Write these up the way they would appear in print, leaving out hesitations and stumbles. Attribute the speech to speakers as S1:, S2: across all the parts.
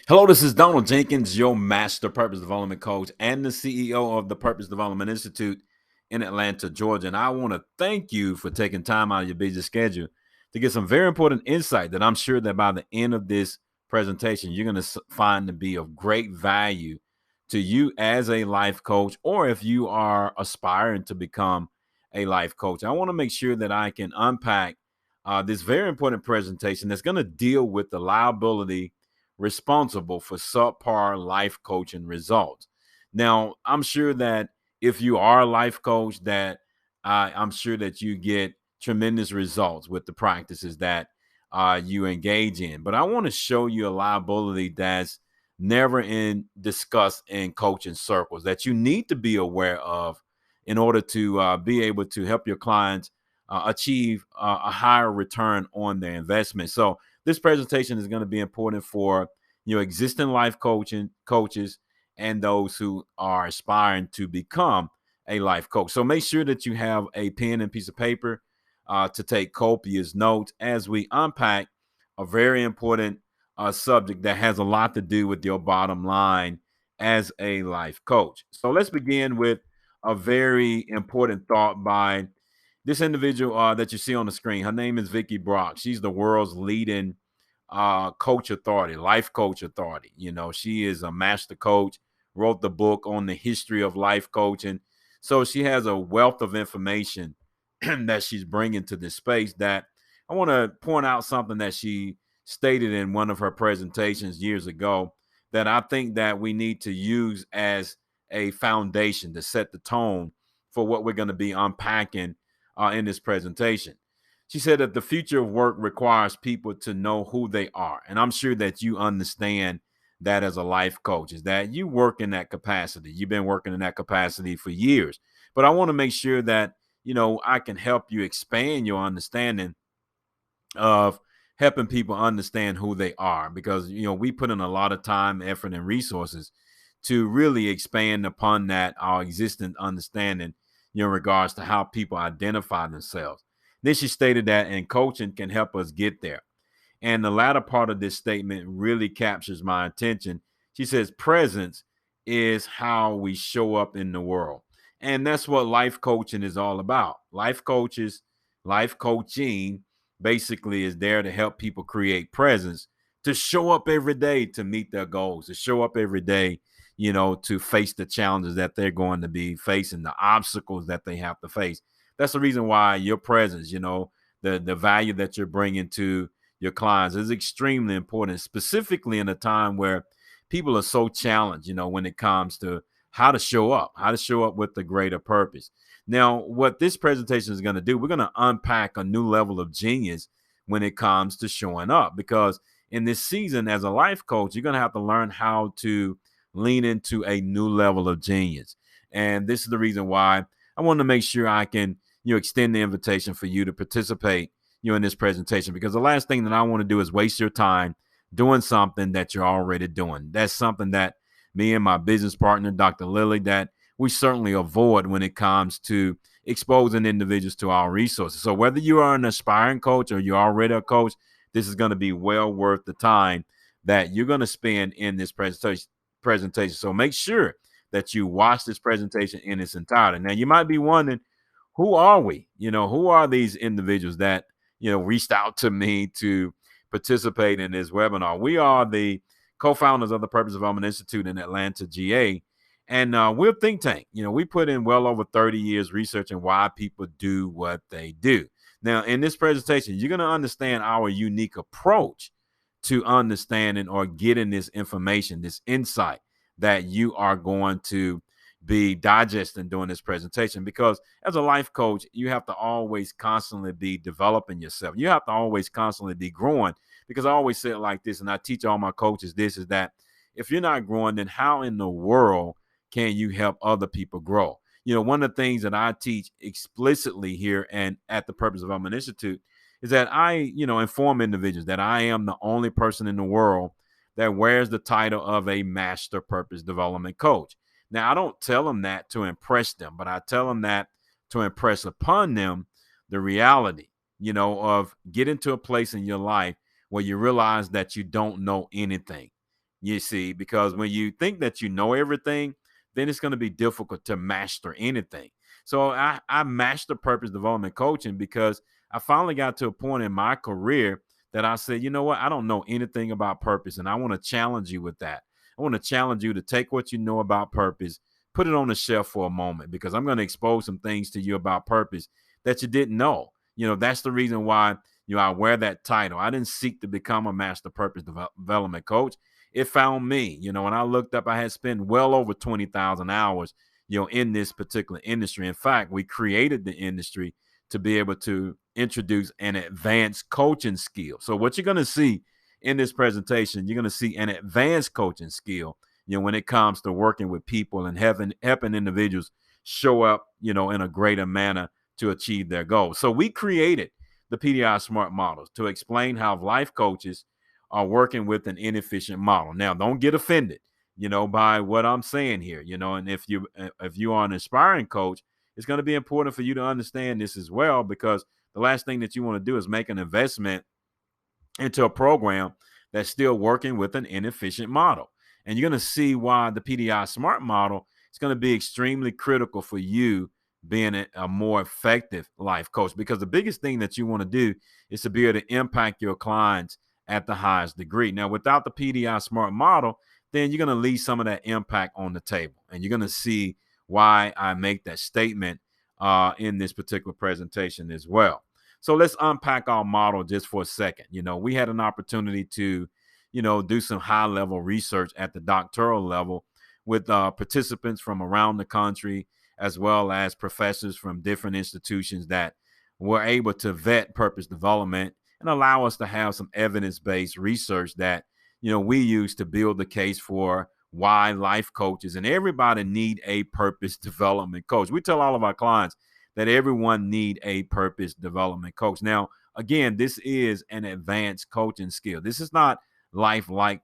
S1: Hello, this is Donald Jenkins, your Master Purpose Development Coach and the CEO of the Purpose Development Institute in Atlanta, Georgia. And I want to thank you for taking time out of your busy schedule to get some very important insight that I'm sure that by the end of this presentation, you're going to find to be of great value to you as a life coach, or if you are aspiring to become a life coach. I want to make sure that I can unpack this very important presentation that's going to deal with the liability responsible for subpar life coaching results. Now, I'm sure that if you are a life coach, that I'm sure that you get tremendous results with the practices that you engage in. But I want to show you a liability that's never in discussed in coaching circles that you need to be aware of in order to be able to help your clients achieve a higher return on their investment. So this presentation is going to be important for existing life coaches and those who are aspiring to become a life coach. So make sure that you have a pen and piece of paper to take copious notes as we unpack a very important subject that has a lot to do with your bottom line as a life coach. So let's begin with a very important thought by this individual that you see on the screen. Her name is Vicky Brock. She's the world's leading coach authority, life coach authority. She is a master coach, wrote the book on the history of life coaching. So she has a wealth of information that she's bringing to this space. That I want to point out something that she stated in one of her presentations years ago that I think that we need to use as a foundation to set the tone for what we're going to be unpacking in this presentation. She said that the future of work requires people to know who they are. And I'm sure that you understand that as a life coach, is that you work in that capacity. You've been working in that capacity for years. But I want to make sure that, I can help you expand your understanding of helping people understand who they are, because, we put in a lot of time, effort, and resources to really expand upon that, our existing understanding, in regards to how people identify themselves. Then she stated that, and coaching can help us get there. And the latter part of this statement really captures my attention. She says, presence is how we show up in the world. And that's what life coaching is all about. Life coaching basically is there to help people create presence, to show up every day to meet their goals, to show up every day, to face the challenges that they're going to be facing, the obstacles that they have to face. That's the reason why your presence, the value that you're bringing to your clients is extremely important, specifically in a time where people are so challenged, when it comes to how to show up with the greater purpose. Now, what this presentation is going to do, we're going to unpack a new level of genius when it comes to showing up, because in this season as a life coach, you're going to have to learn how to lean into a new level of genius. And this is the reason why I want to make sure I can, extend the invitation for you to participate, in this presentation, because the last thing that I want to do is waste your time doing something that you're already doing. That's something that me and my business partner, Dr. Lily, that we certainly avoid when it comes to exposing individuals to our resources. So whether you are an aspiring coach or you're already a coach, this is going to be well worth the time that you're going to spend in this presentation. So make sure that you watch this presentation in its entirety. Now, you might be wondering, who are we? Who are these individuals that, reached out to me to participate in this webinar? We are the co-founders of the Purpose Development Institute in Atlanta, GA. And we're a think tank. We put in well over 30 years researching why people do what they do. Now, in this presentation, you're going to understand our unique approach to understanding or getting this information, this insight that you are going to be digesting during this presentation. Because as a life coach, you have to always constantly be developing yourself. You have to always constantly be growing, because I always say it like this, and I teach all my coaches this, is that if you're not growing, then how in the world can you help other people grow? One of the things that I teach explicitly here and at the Purpose Development Institute is that I, inform individuals that I am the only person in the world that wears the title of a Master Purpose Development Coach. Now, I don't tell them that to impress them, but I tell them that to impress upon them the reality, of getting to a place in your life where you realize that you don't know anything. you see, because when you think that you know everything, then it's going to be difficult to master anything. So I mastered purpose development coaching because I finally got to a point in my career that I said, you know what, I don't know anything about purpose, and I want to challenge you with that. I want to challenge you to take what you know about purpose, put it on the shelf for a moment, because I'm going to expose some things to you about purpose that you didn't know. That's the reason why I wear that title. I didn't seek to become a master purpose development coach. It found me. When I looked up, I had spent well over 20,000 hours, in this particular industry. In fact, we created the industry to be able to introduce an advanced coaching skill. So what you're going to see in this presentation, you're going to see an advanced coaching skill, when it comes to working with people and helping individuals show up, in a greater manner to achieve their goals. So we created the PDI SMART models to explain how life coaches are working with an inefficient model. Now, don't get offended, by what I'm saying here, and if you are an aspiring coach, it's going to be important for you to understand this as well, because the last thing that you want to do is make an investment into a program that's still working with an inefficient model. And you're going to see why the PDI SMART model is going to be extremely critical for you being a more effective life coach, because the biggest thing that you want to do is to be able to impact your clients at the highest degree. Now, without the PDI SMART model, then you're going to leave some of that impact on the table. And you're going to see why I make that statement in this particular presentation as well. So let's unpack our model just for a second. We had an opportunity to, do some high level research at the doctoral level with participants from around the country, as well as professors from different institutions that were able to vet purpose development and allow us to have some evidence-based research that, we use to build the case for why life coaches and everybody need a purpose development coach. We tell all of our clients that everyone need a purpose development coach. Now, again, this is an advanced coaching skill. This is not life like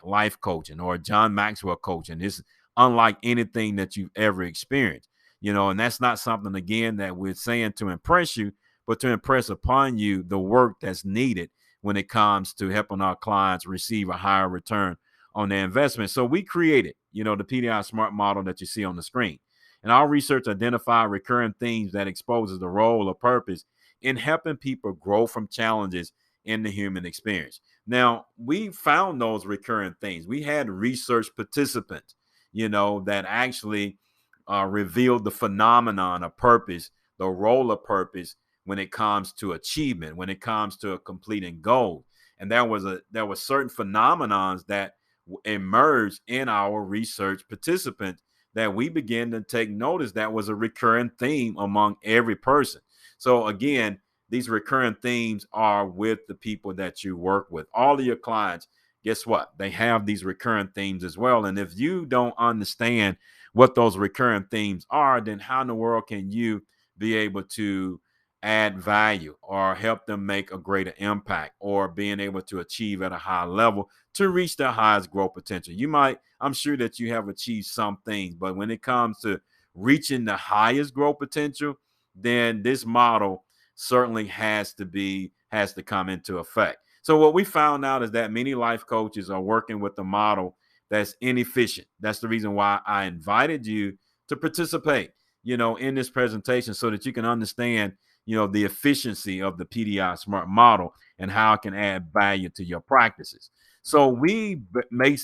S1: life coaching or John Maxwell coaching. This is unlike anything that you've ever experienced, and that's not something, again, that we're saying to impress you, but to impress upon you the work that's needed when it comes to helping our clients receive a higher return on their investment. So we created, the PDI SMART model that you see on the screen. And our research identified recurring themes that exposes the role of purpose in helping people grow from challenges in the human experience. Now, we found those recurring themes. We had research participants, that actually revealed the phenomenon of purpose, the role of purpose when it comes to achievement, when it comes to completing goals. And there were certain phenomenons that emerged in our research participants that we began to take notice that was a recurring theme among every person. So again, these recurring themes are with the people that you work with. All of your clients, guess what? They have these recurring themes as well. And if you don't understand what those recurring themes are, then how in the world can you be able to add value or help them make a greater impact or being able to achieve at a high level to reach their highest growth potential? I'm sure that you have achieved some things, but when it comes to reaching the highest growth potential, then this model certainly has to come into effect. So what we found out is that many life coaches are working with a model that's inefficient. That's the reason why I invited you to participate, in this presentation, so that you can understand, the efficiency of the PDI SMART model and how it can add value to your practices. So we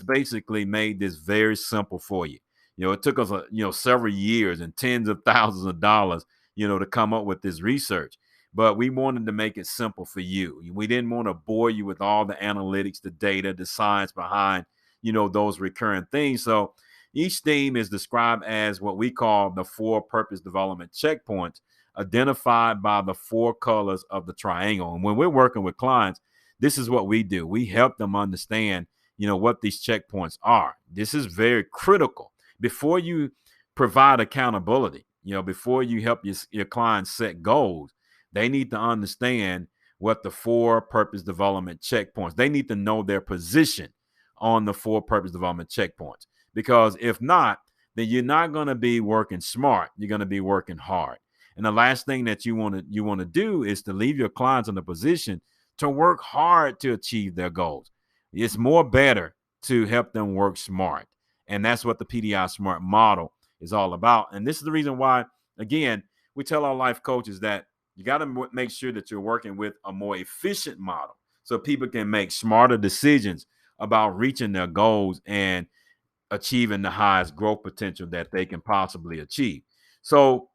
S1: basically made this very simple for you. It took us, several years and tens of thousands of dollars, to come up with this research. But we wanted to make it simple for you. We didn't want to bore you with all the analytics, the data, the science behind, those recurring things. So each theme is described as what we call the 4 purpose development checkpoints, identified by the 4 colors of the triangle. And when we're working with clients, this is what we do. We help them understand, what these checkpoints are. This is very critical. Before you provide accountability, before you help your clients set goals, they need to understand what the 4 purpose development checkpoints. They need to know their position on the 4 purpose development checkpoints. Because if not, then you're not going to be working smart. You're going to be working hard. And the last thing that you want to do is to leave your clients in a position to work hard to achieve their goals. It's more better to help them work smart. And that's what the PDI SMART model is all about. And this is the reason why, again, we tell our life coaches that you got to make sure that you're working with a more efficient model so people can make smarter decisions about reaching their goals and achieving the highest growth potential that they can possibly achieve. So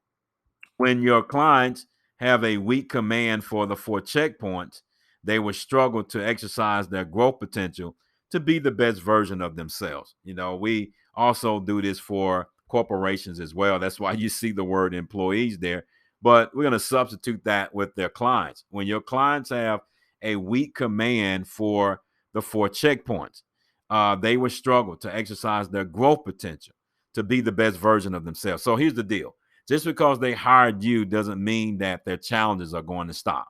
S1: when your clients have a weak command for the 4 checkpoints, they will struggle to exercise their growth potential to be the best version of themselves. We also do this for corporations as well. That's why you see the word employees there. But we're going to substitute that with their clients. When your clients have a weak command for the 4 checkpoints, they will struggle to exercise their growth potential to be the best version of themselves. So here's the deal. Just because they hired you doesn't mean that their challenges are going to stop.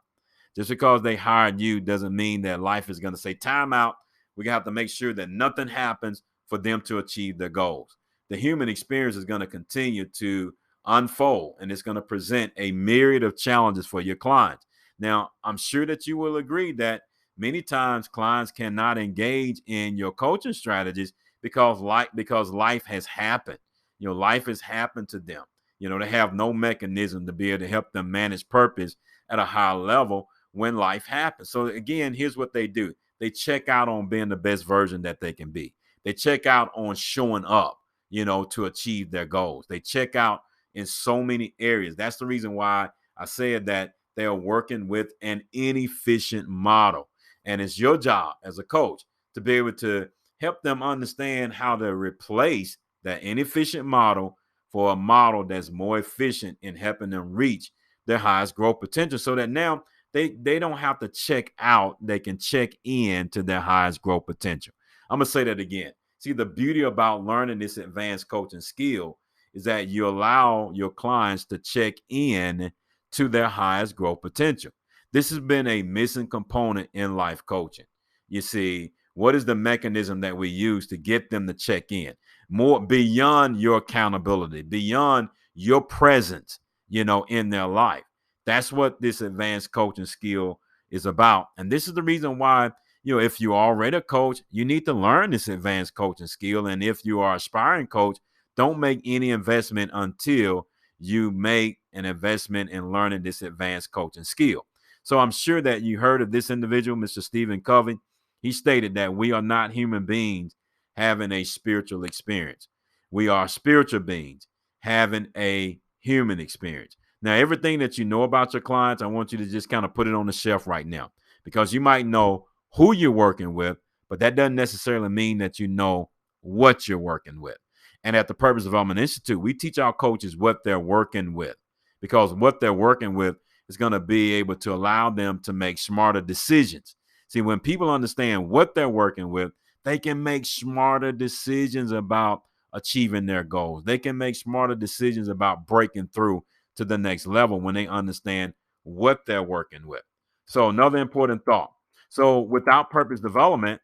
S1: Just because they hired you doesn't mean that life is going to say, time out. We have to make sure that nothing happens for them to achieve their goals. The human experience is going to continue to unfold, and it's going to present a myriad of challenges for your clients. Now, I'm sure that you will agree that many times clients cannot engage in your coaching strategies because life has happened. Life has happened to them. They have no mechanism to be able to help them manage purpose at a high level when life happens. So again, here's what they do. They check out on being the best version that they can be. They check out on showing up, to achieve their goals. They check out in so many areas. That's the reason why I said that they are working with an inefficient model. And it's your job as a coach to be able to help them understand how to replace that inefficient model for a model that's more efficient in helping them reach their highest growth potential, so that now they don't have to check out, they can check in to their highest growth potential. I'm going to say that again. See, the beauty about learning this advanced coaching skill is that you allow your clients to check in to their highest growth potential. This has been a missing component in life coaching. You see, what is the mechanism that we use to get them to check in? More beyond your accountability, beyond your presence, in their life. That's what this advanced coaching skill is about. And this is the reason why, if you're already a coach, you need to learn this advanced coaching skill. And if you are an aspiring coach, don't make any investment until you make an investment in learning this advanced coaching skill. So I'm sure that you heard of this individual, Mr. Stephen Covey. He stated that we are not human beings having a spiritual experience. We are spiritual beings having a human experience. Now, everything that you know about your clients, I want you to just kind of put it on the shelf right now, because you might know who you're working with, but that doesn't necessarily mean that you know what you're working with. And at the Purpose Development Institute, we teach our coaches what they're working with, because what they're working with is going to be able to allow them to make smarter decisions. See, when people understand what they're working with, they can make smarter decisions about achieving their goals. They can make smarter decisions about breaking through to the next level when they understand what they're working with. So another important thought. So without purpose development,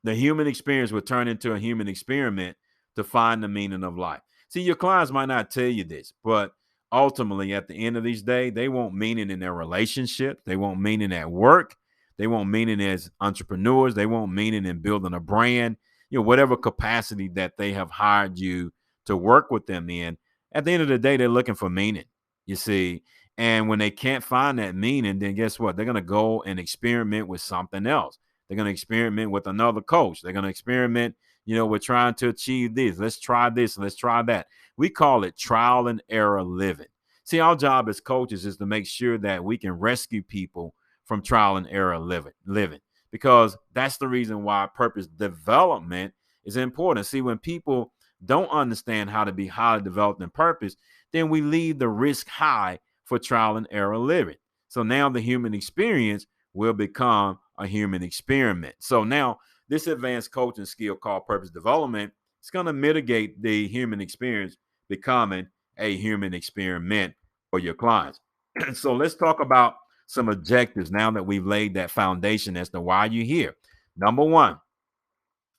S1: the human experience will turn into a human experiment to find the meaning of life. See, your clients might not tell you this, but ultimately at the end of these days, they want meaning in their relationship. They want meaning at work. They want meaning as entrepreneurs. They want meaning in building a brand, whatever capacity that they have hired you to work with them in. At the end of the day, they're looking for meaning, you see. And when they can't find that meaning, then guess what? They're going to go and experiment with something else. They're going to experiment with another coach. They're going to experiment, we're trying to achieve this. Let's try this. Let's try that. We call it trial and error living. See, our job as coaches is to make sure that we can rescue people from trial and error living, because that's the reason why purpose development is important. See, when people don't understand how to be highly developed in purpose, then we leave the risk high for trial and error living. So now the human experience will become a human experiment. So now this advanced coaching skill called purpose development is going to mitigate the human experience becoming a human experiment for your clients. So let's talk about some objectives now that we've laid that foundation as to why you're here. Number one,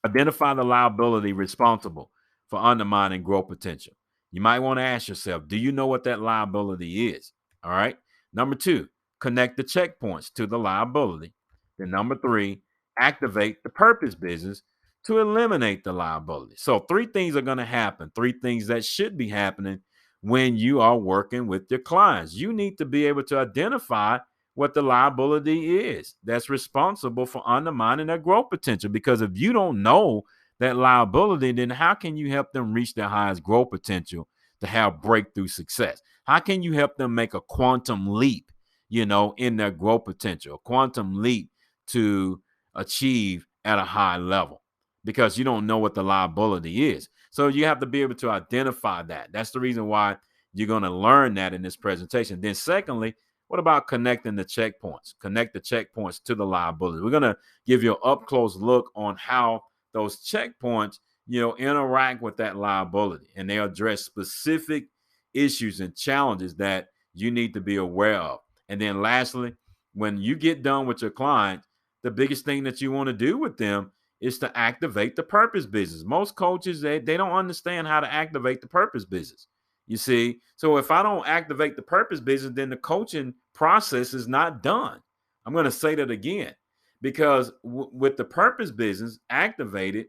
S1: identify the liability responsible for undermining growth potential. You might want to ask yourself, do you know what that liability is? All right. Number two, connect the checkpoints to the liability. Then number three, activate the purpose business to eliminate the liability. So three things are going to happen, three things that should be happening when you are working with your clients. You need to be able to identify what the liability is that's responsible for undermining their growth potential. Because if you don't know that liability, then how can you help them reach their highest growth potential to have breakthrough success? How can you help them make a quantum leap, in their growth potential, a quantum leap to achieve at a high level? Because you don't know what the liability is. So you have to be able to identify that. That's the reason why you're going to learn that in this presentation. Then secondly, what about connecting the checkpoints? Connect the checkpoints to the liability. We're going to give you an up-close look on how those checkpoints, interact with that liability, and they address specific issues and challenges that you need to be aware of. And then lastly, when you get done with your client, the biggest thing that you want to do with them is to activate the purpose business. Most coaches, they don't understand how to activate the purpose business. You see, so if I don't activate the purpose business, then the coaching process is not done. I'm going to say that again, because with the purpose business activated,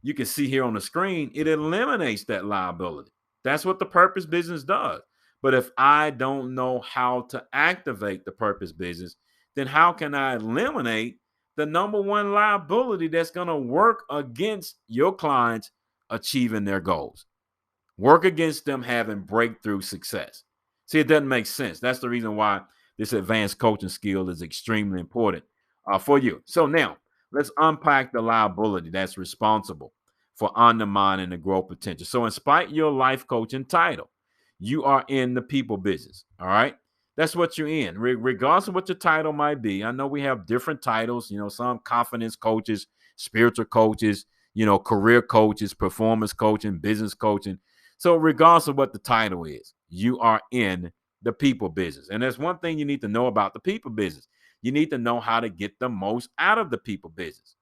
S1: you can see here on the screen, it eliminates that liability. That's what the purpose business does. But if I don't know how to activate the purpose business, then how can I eliminate the number one liability that's going to work against your clients achieving their goals? Work against them having breakthrough success. See, it doesn't make sense. That's the reason why this advanced coaching skill is extremely important for you. So now let's unpack the liability that's responsible for undermining the growth potential. So in spite of your life coaching title, you are in the people business. All right. That's what you're in, regardless of what your title might be. I know we have different titles, some confidence coaches, spiritual coaches, career coaches, performance coaching, business coaching. So regardless of what the title is, you are in the people business. And there's one thing you need to know about the people business. You need to know how to get the most out of the people business.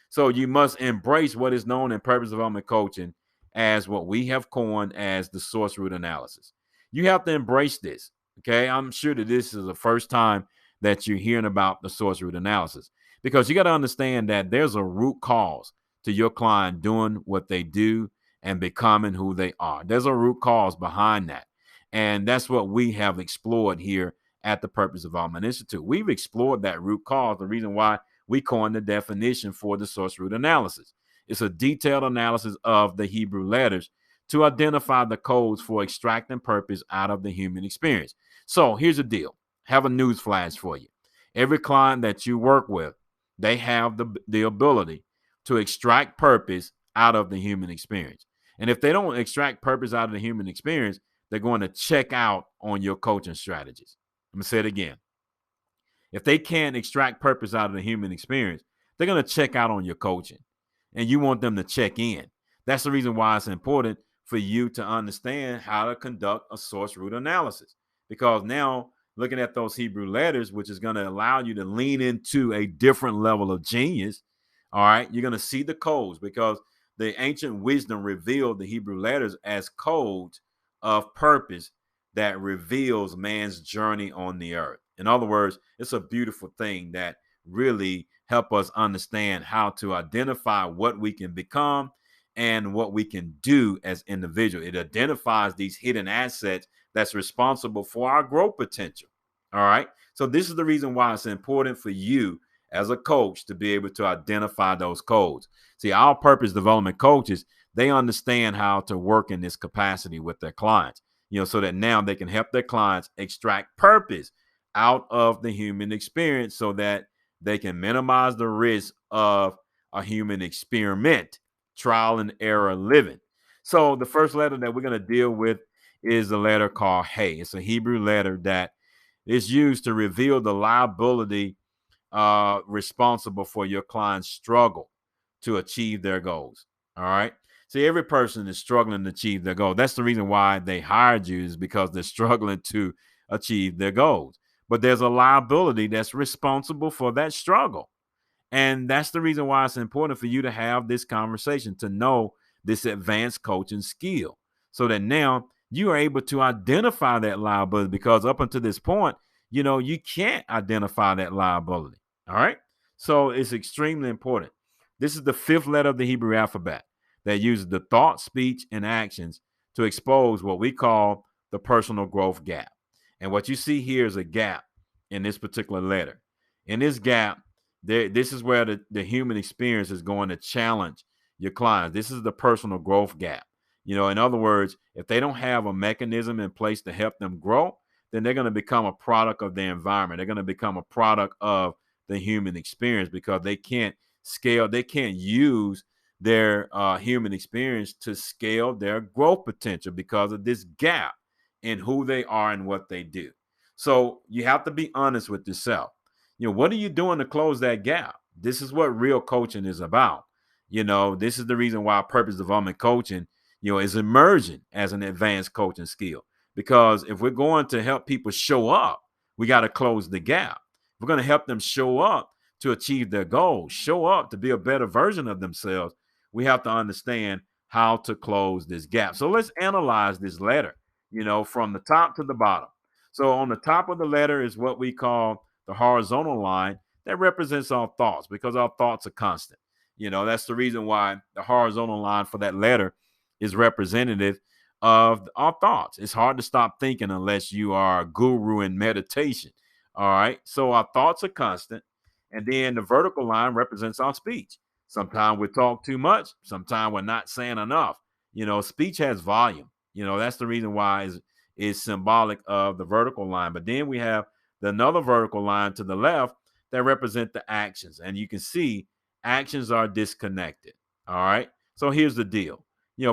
S1: So you must embrace what is known in purpose development coaching as what we have coined as the source root analysis. You have to embrace this. Okay. I'm sure that this is the first time that you're hearing about the source root analysis, because you got to understand that there's a root cause to your client doing what they do and becoming who they are. There's a root cause behind that. And that's what we have explored here at the Purpose Development Institute. We've explored that root cause, the reason why we coined the definition for the source root analysis. It's a detailed analysis of the Hebrew letters to identify the codes for extracting purpose out of the human experience. So here's the deal. Have a news flash for you. Every client that you work with, they have the ability to extract purpose out of the human experience. And if they don't extract purpose out of the human experience, they're going to check out on your coaching strategies. I'm going to say it again. If they can't extract purpose out of the human experience, they're going to check out on your coaching, and you want them to check in. That's the reason why it's important for you to understand how to conduct a source root analysis, because now looking at those Hebrew letters, which is going to allow you to lean into a different level of genius. All right. You're going to see the codes, because the ancient wisdom revealed the Hebrew letters as codes of purpose that reveals man's journey on the earth. In other words, it's a beautiful thing that really help us understand how to identify what we can become and what we can do as individuals. It identifies these hidden assets that's responsible for our growth potential. All right. So this is the reason why it's important for you as a coach to be able to identify those codes. See, our purpose development coaches, they understand how to work in this capacity with their clients, so that now they can help their clients extract purpose out of the human experience so that they can minimize the risk of a human experiment, trial and error living. So the first letter that we're going to deal with is the letter called Hey. It's a Hebrew letter that is used to reveal the liability responsible for your client's struggle to achieve their goals. All right. See, every person is struggling to achieve their goal. That's the reason why they hired you, is because they're struggling to achieve their goals. But there's a liability that's responsible for that struggle. And that's the reason why it's important for you to have this conversation, to know this advanced coaching skill, so that now you are able to identify that liability, because up until this point, you can't identify that liability. All right. So it's extremely important. This is the fifth letter of the Hebrew alphabet that uses the thought, speech, and actions to expose what we call the personal growth gap. And what you see here is a gap in this particular letter. In this gap, this is where the human experience is going to challenge your clients. This is the personal growth gap. In other words, if they don't have a mechanism in place to help them grow, then they're going to become a product of their environment. They're going to become a product of the human experience because they can't scale. They can't use their human experience to scale their growth potential because of this gap in who they are and what they do. So you have to be honest with yourself. What are you doing to close that gap? This is what real coaching is about. This is the reason why purpose development coaching, is emerging as an advanced coaching skill. Because if we're going to help people show up, we got to close the gap. We're going to help them show up to achieve their goals, show up to be a better version of themselves. We have to understand how to close this gap. So let's analyze this letter, from the top to the bottom. So on the top of the letter is what we call the horizontal line that represents our thoughts because our thoughts are constant. That's the reason why the horizontal line for that letter is representative of our thoughts. It's hard to stop thinking unless you are a guru in meditation. All right. So our thoughts are constant. And then the vertical line represents our speech. Sometimes we talk too much. Sometimes we're not saying enough. Speech has volume. That's the reason why it's symbolic of the vertical line. But then we have another vertical line to the left that represent the actions. And you can see actions are disconnected. All right. So here's the deal.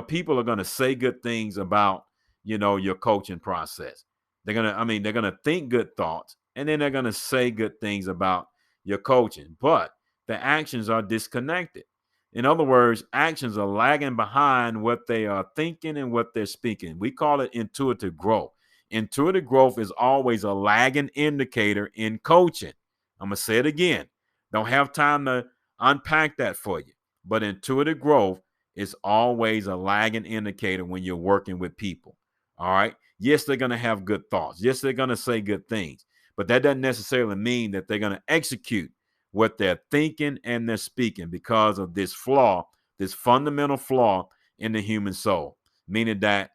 S1: People are going to say good things about, your coaching process. They're going to think good thoughts and then they're going to say good things about your coaching, but the actions are disconnected. In other words, actions are lagging behind what they are thinking and what they're speaking. We call it intuitive growth. Intuitive growth is always a lagging indicator in coaching. I'm going to say it again. Don't have time to unpack that for you, but intuitive growth is always a lagging indicator when you're working with people. All right. Yes, they're going to have good thoughts. Yes, they're going to say good things, but that doesn't necessarily mean that they're going to execute what they're thinking and they're speaking because of this flaw, this fundamental flaw in the human soul, meaning that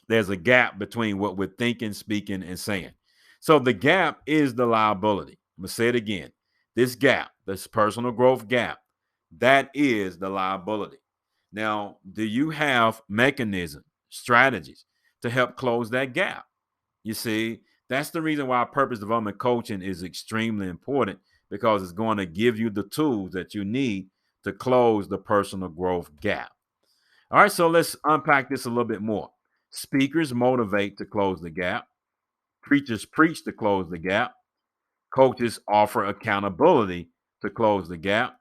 S1: there's a gap between what we're thinking, speaking, and saying. So the gap is the liability. I'm going to say it again. This gap, this personal growth gap, that is the liability. Now, do you have mechanisms, strategies to help close that gap? You see, that's the reason why purpose development coaching is extremely important because it's going to give you the tools that you need to close the personal growth gap. All right, so let's unpack this a little bit more. Speakers motivate to close the gap. Preachers preach to close the gap. Coaches offer accountability to close the gap.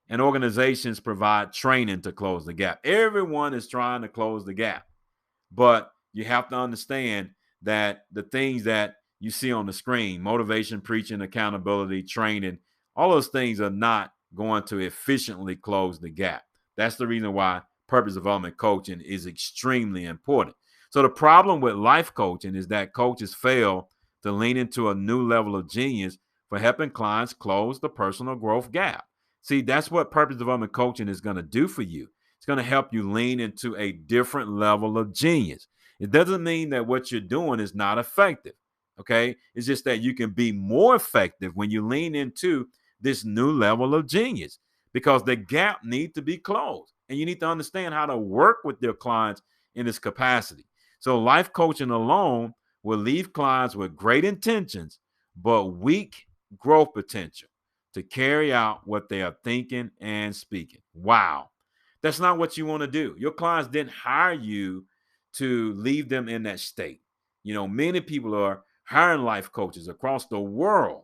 S1: And organizations provide training to close the gap. Everyone is trying to close the gap. But you have to understand that the things that you see on the screen, motivation, preaching, accountability, training, all those things are not going to efficiently close the gap. That's the reason why purpose development coaching is extremely important. So the problem with life coaching is that coaches fail to lean into a new level of genius for helping clients close the personal growth gap. See, that's what purpose development coaching is going to do for you. It's going to help you lean into a different level of genius. It doesn't mean that what you're doing is not effective. Okay. It's just that you can be more effective when you lean into this new level of genius because the gap needs to be closed. And you need to understand how to work with your clients in this capacity. So life coaching alone will leave clients with great intentions, but weak growth potential to carry out what they are thinking and speaking. Wow. That's not what you want to do. Your clients didn't hire you to leave them in that state. Many people are hiring life coaches across the world,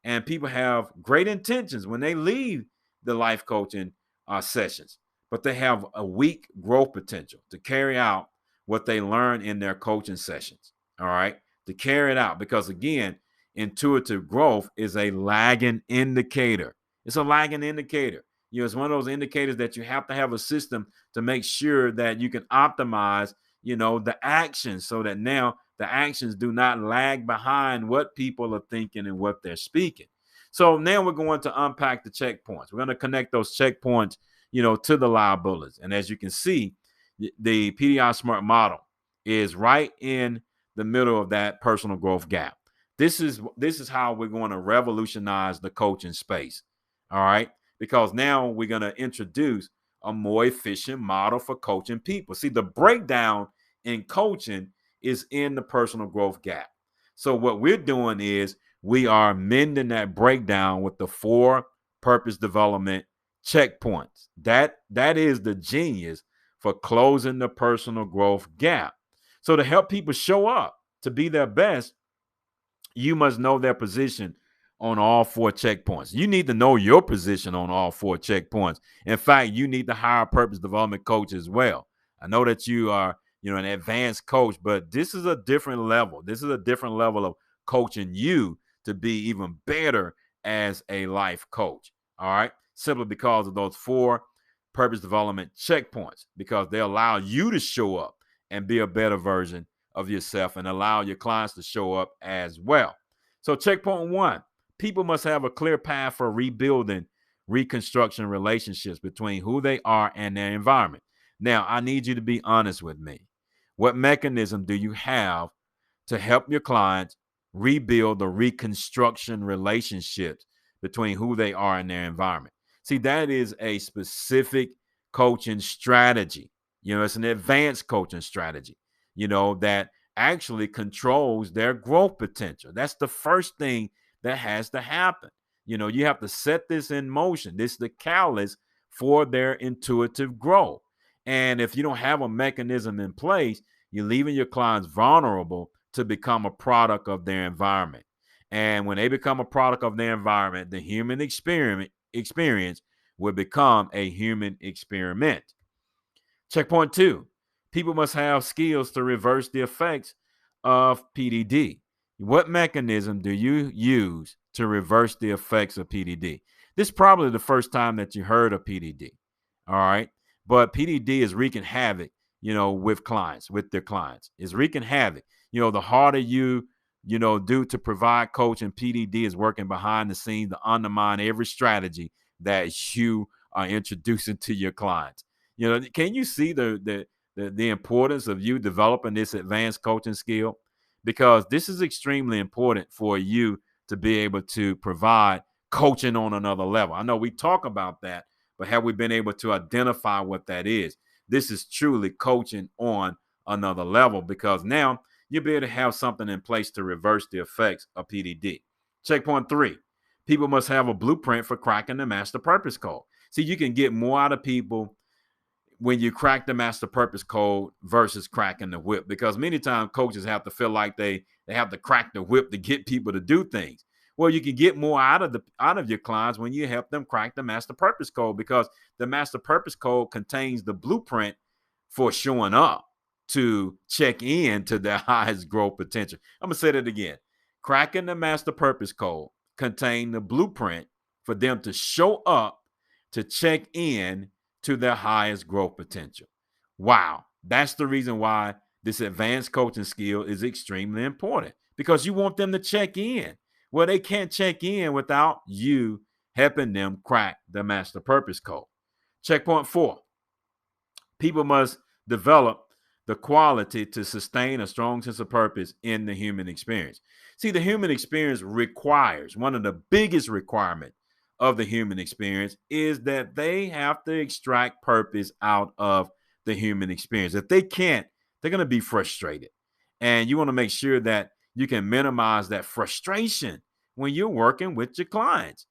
S1: and people have great intentions when they leave the life coaching sessions, but they have a weak growth potential to carry out what they learn in their coaching sessions. All right, to carry it out because again, intuitive growth is a lagging indicator. It's a lagging indicator. It's one of those indicators that you have to have a system to make sure that you can optimize, the actions so that now the actions do not lag behind what people are thinking and what they're speaking. So now we're going to unpack the checkpoints. We're going to connect those checkpoints, to the liabilities. And as you can see, the PDI SMART model is right in the middle of that personal growth gap. This is how we're going to revolutionize the coaching space. All right, because now we're going to introduce a more efficient model for coaching people. See, the breakdown in coaching is in the personal growth gap. So what we're doing is we are mending that breakdown with the 4 purpose development checkpoints. That is the genius for closing the personal growth gap. So to help people show up to be their best, you must know their position on all 4 checkpoints. You need to know your position on all 4 checkpoints. In fact, you need to hire a purpose development coach as well. I know that you are, an advanced coach, but this is a different level. This is a different level of coaching you to be even better as a life coach. All right. Simply because of those 4 purpose development checkpoints, because they allow you to show up and be a better version of yourself and allow your clients to show up as well. So checkpoint 1, people must have a clear path for rebuilding, reconstruction relationships between who they are and their environment. Now, I need you to be honest with me. What mechanism do you have to help your clients rebuild the reconstruction relationships between who they are and their environment? See, that is a specific coaching strategy. It's an advanced coaching strategy, that actually controls their growth potential. That's the first thing that has to happen. You have to set this in motion. This is the catalyst for their intuitive growth. And if you don't have a mechanism in place, you're leaving your clients vulnerable to become a product of their environment. And when they become a product of their environment, the human experience will become a human experiment. Checkpoint 2, people must have skills to reverse the effects of PDD. What mechanism do you use to reverse the effects of PDD? This is probably the first time that you heard of PDD. All right. But PDD is wreaking havoc, with their clients. It's wreaking havoc. The harder you do to provide coaching, PDD is working behind the scenes to undermine every strategy that you are introducing to your clients. Can you see the importance of you developing this advanced coaching skill? Because this is extremely important for you to be able to provide coaching on another level. I know we talk about that, but have we been able to identify what that is? This is truly coaching on another level, because now you'll be able to have something in place to reverse the effects of PDD. Checkpoint 3, people must have a blueprint for cracking the master purpose code. See, you can get more out of people when you crack the master purpose code versus cracking the whip, because many times coaches have to feel like they have to crack the whip to get people to do things. Well, you can get more out of your clients when you help them crack the master purpose code, because the master purpose code contains the blueprint for showing up to check in to their highest growth potential. I'm going to say that again. Cracking the master purpose code contains the blueprint for them to show up to check in to their highest growth potential. Wow. That's the reason why this advanced coaching skill is extremely important, because you want them to check in. Well, they can't check in without you helping them crack the master purpose code. Checkpoint 4, people must develop the quality to sustain a strong sense of purpose in the human experience. See, the human experience requires, one of the biggest requirements of the human experience is that they have to extract purpose out of the human experience. If they can't, they're going to be frustrated. And you want to make sure that you can minimize that frustration when you're working with your clients.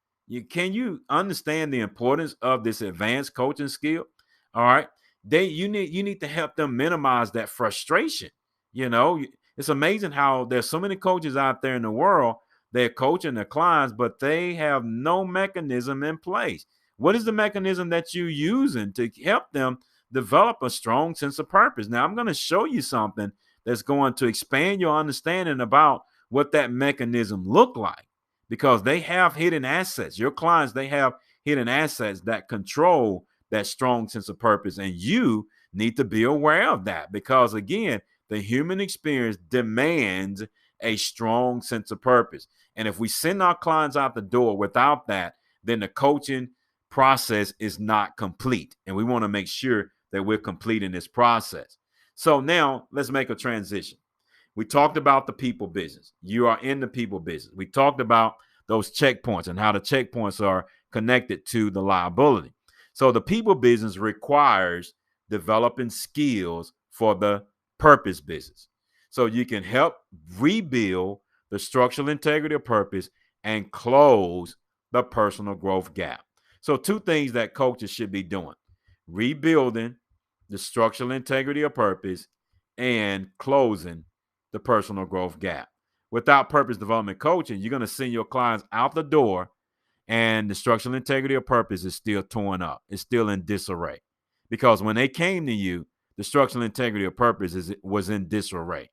S1: Can you understand the importance of this advanced coaching skill? All right. You need to help them minimize that frustration. It's amazing how there's so many coaches out there in the world. They're coaching their clients, but they have no mechanism in place. What is the mechanism that you're using to help them develop a strong sense of purpose? Now, I'm going to show you something that's going to expand your understanding about what that mechanism look like, because they have hidden assets. Your clients, they have hidden assets that control that strong sense of purpose, and you need to be aware of that, because again, the human experience demands a strong sense of purpose. And if we send our clients out the door without that, then the coaching process is not complete. And we want to make sure that we're completing this process. So now let's make a transition. We talked about the people business. You are in the people business. We talked about those checkpoints and how the checkpoints are connected to the liability. So the people business requires developing skills for the purpose business. So you can help rebuild the structural integrity of purpose and close the personal growth gap. So two things that coaches should be doing: rebuilding the structural integrity of purpose and closing the personal growth gap. Without purpose development coaching, you're going to send your clients out the door and the structural integrity of purpose is still torn up. It's still in disarray. Because when they came to you, the structural integrity of purpose was in disarray.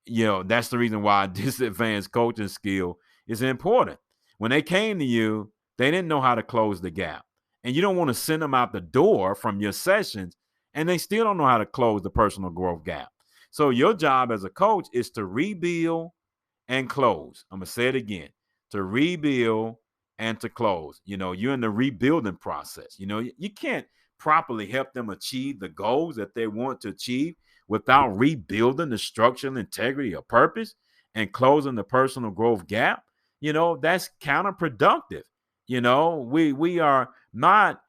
S1: That's the reason why this advanced coaching skill is important. When they came to you, they didn't know how to close the gap. And you don't want to send them out the door from your sessions and they still don't know how to close the personal growth gap. So your job as a coach is to rebuild and close. I'm going to say it again: to rebuild and to close. You're in the rebuilding process. You can't properly help them achieve the goals that they want to achieve without rebuilding the structural integrity of purpose and closing the personal growth gap. That's counterproductive. We are not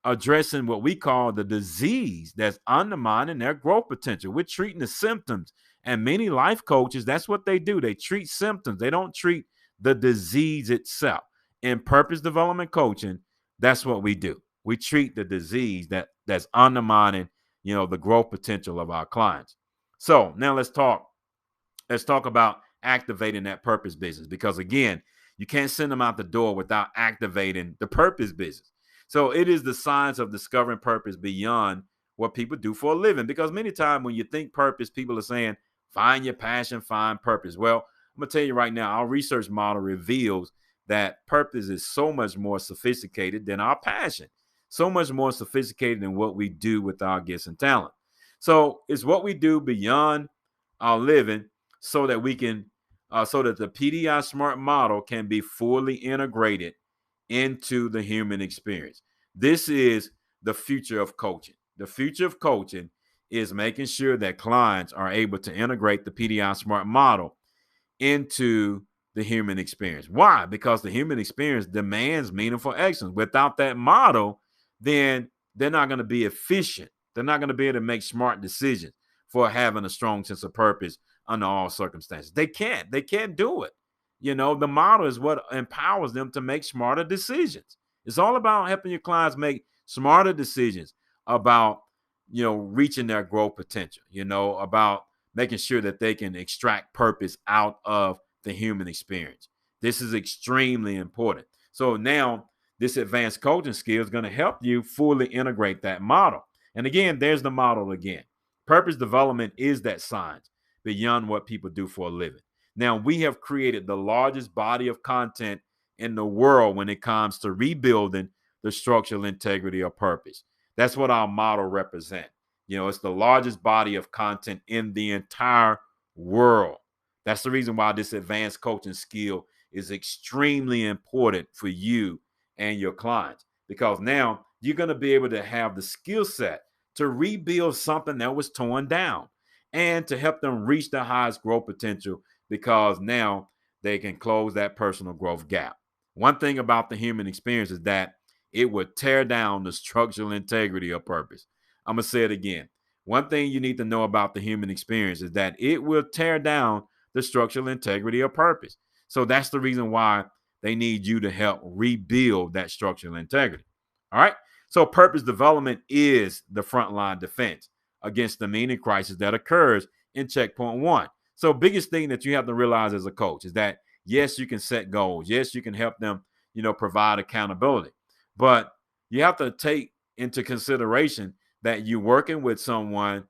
S1: addressing what we call the disease that's undermining their growth potential. We're treating the symptoms. And many life coaches, that's what they do. They treat symptoms. They don't treat the disease itself. In purpose development coaching, that's what we do. We treat the disease that's undermining, the growth potential of our clients. So now let's talk about activating that purpose business, because again, you can't send them out the door without activating the purpose business. So it is the science of discovering purpose beyond what people do for a living. Because many times when you think purpose, people are saying, find your passion, find purpose. Well, I'm going to tell you right now, our research model reveals that purpose is so much more sophisticated than our passion, so much more sophisticated than what we do with our gifts and talent. So it's what we do beyond our living so that we can, so that the PDI SMART model can be fully integrated into the human experience. This is the future of coaching. The future of coaching is making sure that clients are able to integrate the PDI SMART model into the human experience. Why? Because the human experience demands meaningful excellence. Without that model, then they're not going to be efficient. They're not going to be able to make smart decisions for having a strong sense of purpose under all circumstances. They can't do it. The model is what empowers them to make smarter decisions. It's all about helping your clients make smarter decisions about, reaching their growth potential, about making sure that they can extract purpose out of the human experience. This is extremely important. So now this advanced coaching skill is going to help you fully integrate that model. And again, there's the model again. Purpose development is that science beyond what people do for a living. Now, we have created the largest body of content in the world when it comes to rebuilding the structural integrity of purpose. That's what our model represents. It's the largest body of content in the entire world. That's the reason why this advanced coaching skill is extremely important for you and your clients, because now you're going to be able to have the skill set to rebuild something that was torn down and to help them reach their highest growth potential, because now they can close that personal growth gap. One thing about the human experience is that it would tear down the structural integrity of purpose. I'm going to say it again. One thing you need to know about the human experience is that it will tear down the structural integrity of purpose. So that's the reason why they need you to help rebuild that structural integrity. All right. So purpose development is the frontline defense against the meaning crisis that occurs in checkpoint 1. So biggest thing that you have to realize as a coach is that, yes, you can set goals. Yes, you can help them, provide accountability. But you have to take into consideration that you're working with someone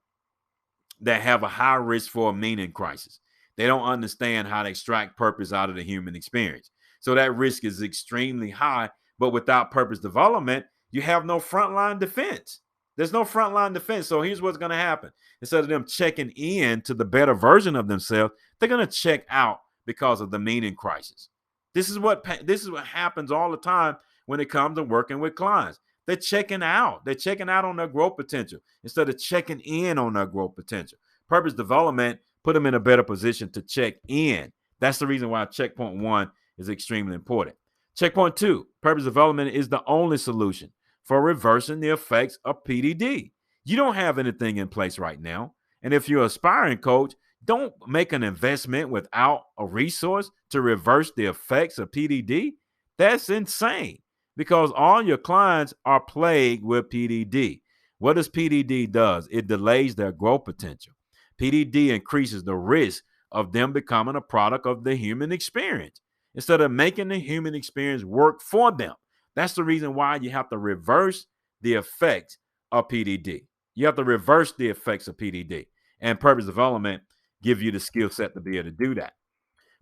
S1: that have a high risk for a meaning crisis. They don't understand how to extract purpose out of the human experience. So that risk is extremely high. But without purpose development, you have no frontline defense. There's no frontline defense. So here's what's going to happen. Instead of them checking in to the better version of themselves, they're going to check out because of the meaning crisis. This is what happens all the time when it comes to working with clients. They're checking out. They're checking out on their growth potential instead of checking in on their growth potential. Purpose development put them in a better position to check in. That's the reason why checkpoint 1 is extremely important. Checkpoint 2, purpose development is the only solution for reversing the effects of PDD. You don't have anything in place right now. And if you're an aspiring coach, don't make an investment without a resource to reverse the effects of PDD. That's insane because all your clients are plagued with PDD. What does PDD does? It delays their growth potential. PDD increases the risk of them becoming a product of the human experience instead of making the human experience work for them. That's the reason why you have to reverse the effects of PDD. You have to reverse the effects of PDD. And purpose development gives you the skill set to be able to do that.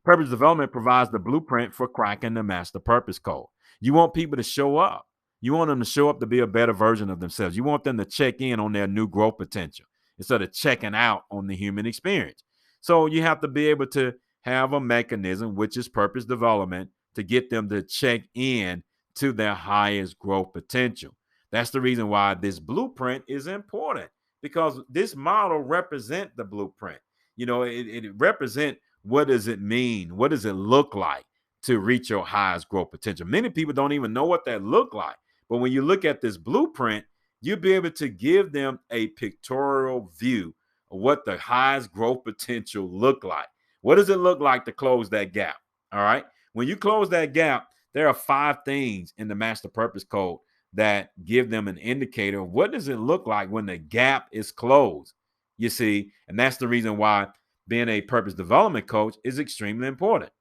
S1: Purpose development provides the blueprint for cracking the master purpose code. You want people to show up. You want them to show up to be a better version of themselves. You want them to check in on their new growth potential instead of checking out on the human experience. So you have to be able to have a mechanism, which is purpose development, to get them to check in to their highest growth potential. That's the reason why this blueprint is important, because this model represents the blueprint. You know, it represents what does it mean? What does it look like to reach your highest growth potential? Many people don't even know what that look like. But when you look at this blueprint, you'll be able to give them a pictorial view of what the highest growth potential look like. What does it look like to close that gap? All right. When you close that gap, there are 5 things in the Master Purpose Code that give them an indicator of what does it look like when the gap is closed. You see, and that's the reason why being a purpose development coach is extremely important.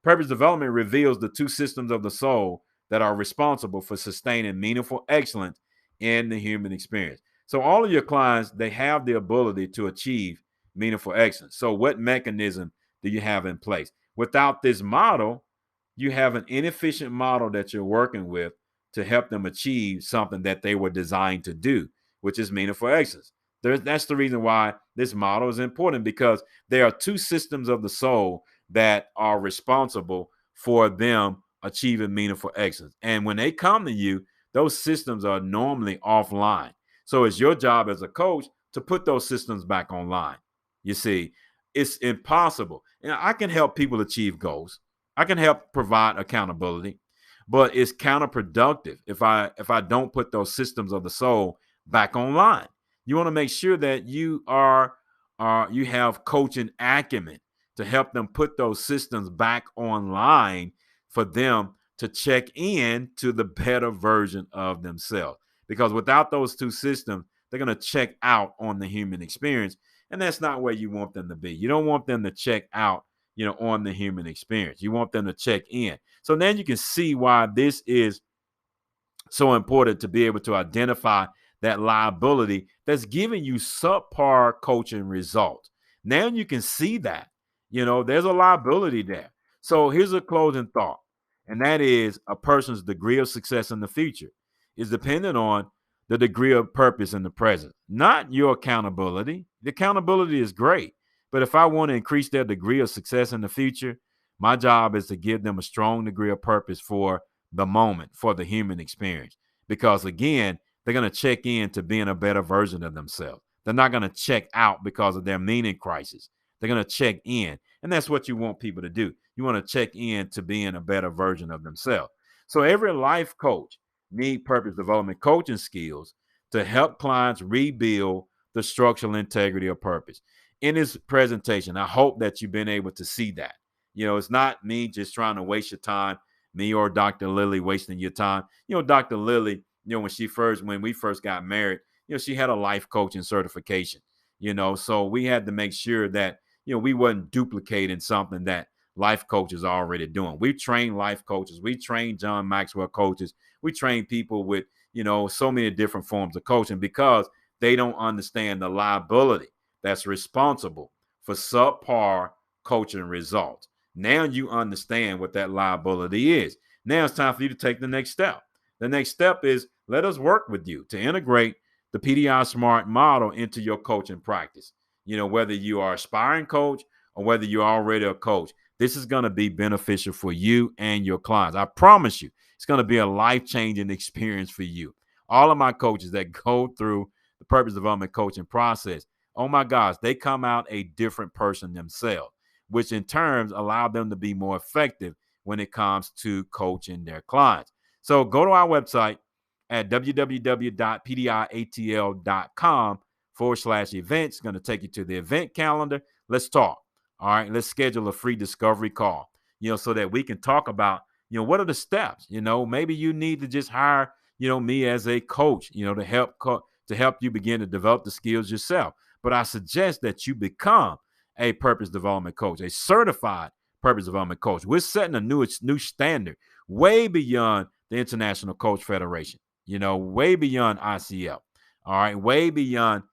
S1: Purpose development reveals the 2 systems of the soul that are responsible for sustaining meaningful excellence in the human experience. So all of your clients, they have the ability to achieve meaningful excellence. So what mechanism do you have in place? Without this model, you have an inefficient model that you're working with to help them achieve something that they were designed to do, which is meaningful excellence. That's the reason why this model is important, because there are 2 systems of the soul that are responsible for them achieving meaningful excellence. And when they come to you, those systems are normally offline. So it's your job as a coach to put those systems back online. You see, it's impossible. And I can help people achieve goals. I can help provide accountability, but it's counterproductive if I don't put those systems of the soul back online. You want to make sure that you have coaching acumen to help them put those systems back online for them to check in to the better version of themselves. Because without those 2 systems, they're going to check out on the human experience. And that's not where you want them to be. You don't want them to check out, on the human experience. You want them to check in. So then you can see why this is so important, to be able to identify that liability that's giving you subpar coaching results. Now you can see that, there's a liability there. So here's a closing thought, and that is a person's degree of success in the future is dependent on the degree of purpose in the present, not your accountability. The accountability is great, but if I want to increase their degree of success in the future, my job is to give them a strong degree of purpose for the moment, for the human experience. Because again, they're going to check in to being a better version of themselves. They're not going to check out because of their meaning crisis. They're going to check in. And that's what you want people to do. You want to check in to being a better version of themselves. So every life coach needs purpose development coaching skills to help clients rebuild the structural integrity of purpose. In this presentation, I hope that you've been able to see that. It's not me just trying to waste your time, me or Dr. Lily wasting your time. Dr. Lily, when we first got married, she had a life coaching certification, so we had to make sure that, we wasn't duplicating something that life coaches are already doing. We train life coaches. We train John Maxwell coaches. We train people with, so many different forms of coaching because they don't understand the liability that's responsible for subpar coaching results. Now you understand what that liability is. Now it's time for you to take the next step. The next step is let us work with you to integrate the PDI Smart model into your coaching practice. Whether you are an aspiring coach or whether you're already a coach, this is going to be beneficial for you and your clients. I promise you, it's going to be a life-changing experience for you. All of my coaches that go through the purpose development coaching process, oh my gosh, they come out a different person themselves, which in turn allow them to be more effective when it comes to coaching their clients. So go to our website at www.pdiatl.com/events. Going to take you to the event calendar. Let's talk. All right, let's schedule a free discovery call, so that we can talk about, what are the steps? Maybe you need to just hire, me as a coach, to help you begin to develop the skills yourself. But I suggest that you become a purpose development coach, a certified purpose development coach. We're setting a new standard way beyond the International Coach Federation, way beyond ICF. All right, way beyond,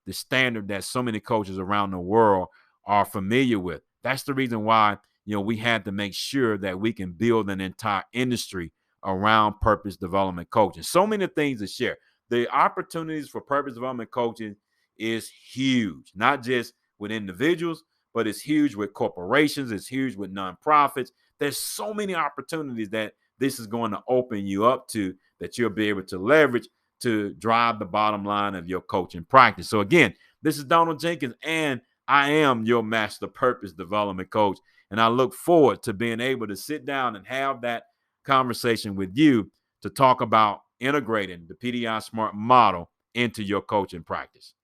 S1: the standard that so many coaches around the world are familiar with. That's the reason why, we had to make sure that we can build an entire industry around purpose development coaching. So many things to share. The opportunities for purpose development coaching is huge, not just with individuals, but it's huge with corporations. It's huge with nonprofits. There's so many opportunities that this is going to open you up to, that you'll be able to leverage to drive the bottom line of your coaching practice. So again, this is Donald Jenkins, and I am your Master Purpose Development Coach. And I look forward to being able to sit down and have that conversation with you to talk about integrating the PDI Smart model into your coaching practice.